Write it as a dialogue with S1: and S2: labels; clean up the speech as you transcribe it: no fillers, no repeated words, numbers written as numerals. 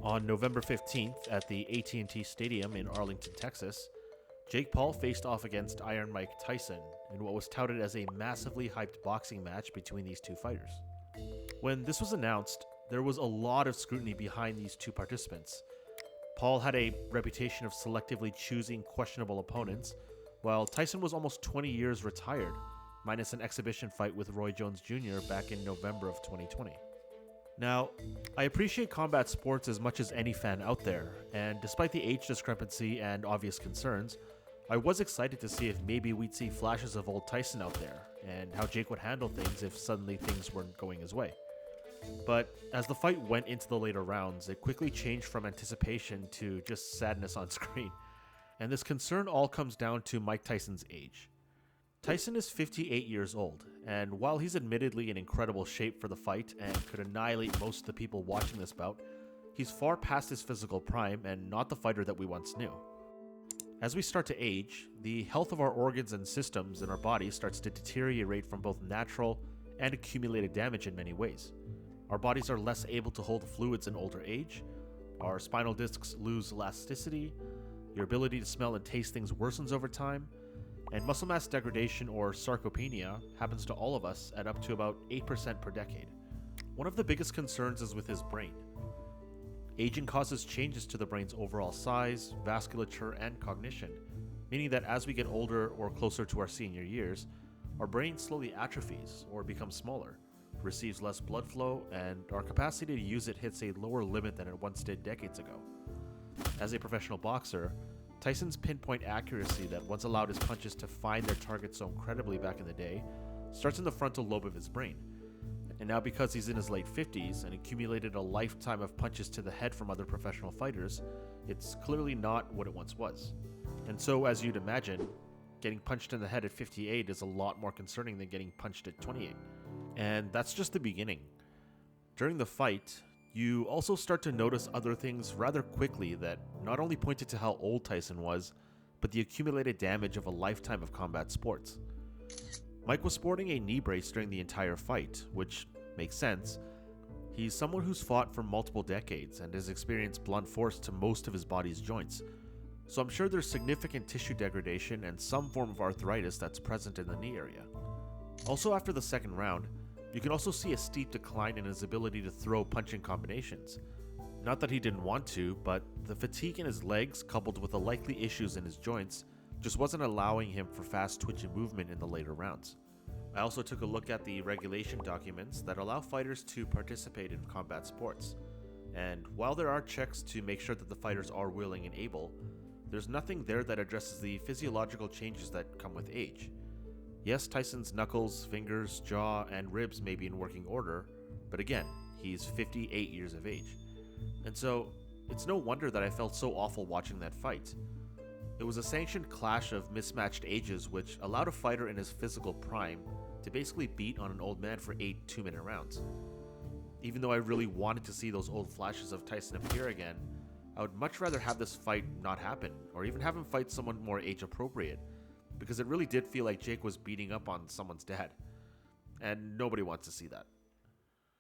S1: On November 15th at the AT&T Stadium in Arlington, Texas, Jake Paul faced off against Iron Mike Tyson in what was touted as a massively hyped boxing match between these two fighters. When this was announced, there was a lot of scrutiny behind these two participants. Paul had a reputation of selectively choosing questionable opponents, while Tyson was almost 20 years retired, minus an exhibition fight with Roy Jones Jr. back in November of 2020. Now, I appreciate combat sports as much as any fan out there, and despite the age discrepancy and obvious concerns, I was excited to see if maybe we'd see flashes of old Tyson out there, and how Jake would handle things if suddenly things weren't going his way. But as the fight went into the later rounds, it quickly changed from anticipation to just sadness on screen. And this concern all comes down to Mike Tyson's age. Tyson is 58 years old, and while he's admittedly in incredible shape for the fight and could annihilate most of the people watching this bout, he's far past his physical prime and not the fighter that we once knew. As we start to age, the health of our organs and systems in our bodies starts to deteriorate from both natural and accumulated damage in many ways. Our bodies are less able to hold fluids in older age, our spinal discs lose elasticity, your ability to smell and taste things worsens over time, and muscle mass degradation or sarcopenia happens to all of us at up to about 8% per decade. One of the biggest concerns is with his brain. Aging causes changes to the brain's overall size, vasculature, and cognition, meaning that as we get older or closer to our senior years, our brain slowly atrophies or becomes smaller, receives less blood flow, and our capacity to use it hits a lower limit than it once did decades ago. As a professional boxer, Tyson's pinpoint accuracy that once allowed his punches to find their target so incredibly back in the day starts in the frontal lobe of his brain. And now because he's in his late 50s and accumulated a lifetime of punches to the head from other professional fighters, it's clearly not what it once was. And so, as you'd imagine, getting punched in the head at 58 is a lot more concerning than getting punched at 28. And that's just the beginning. During the fight, you also start to notice other things rather quickly that not only pointed to how old Tyson was, but the accumulated damage of a lifetime of combat sports. Mike was sporting a knee brace during the entire fight, which makes sense. He's someone who's fought for multiple decades and has experienced blunt force to most of his body's joints, so I'm sure there's significant tissue degradation and some form of arthritis that's present in the knee area. Also, after the second round, you can also see a steep decline in his ability to throw punching combinations. Not that he didn't want to, but the fatigue in his legs coupled with the likely issues in his joints just wasn't allowing him for fast twitching movement in the later rounds. I also took a look at the regulation documents that allow fighters to participate in combat sports. And while there are checks to make sure that the fighters are willing and able, there's nothing there that addresses the physiological changes that come with age. Yes, Tyson's knuckles, fingers, jaw, and ribs may be in working order, but again, he's 58 years of age. And so, it's no wonder that I felt so awful watching that fight. It was a sanctioned clash of mismatched ages which allowed a fighter in his physical prime to basically beat on an old man for 8 2-minute rounds. Even though I really wanted to see those old flashes of Tyson appear again, I would much rather have this fight not happen, or even have him fight someone more age appropriate, because it really did feel like Jake was beating up on someone's dad. And nobody wants to see that.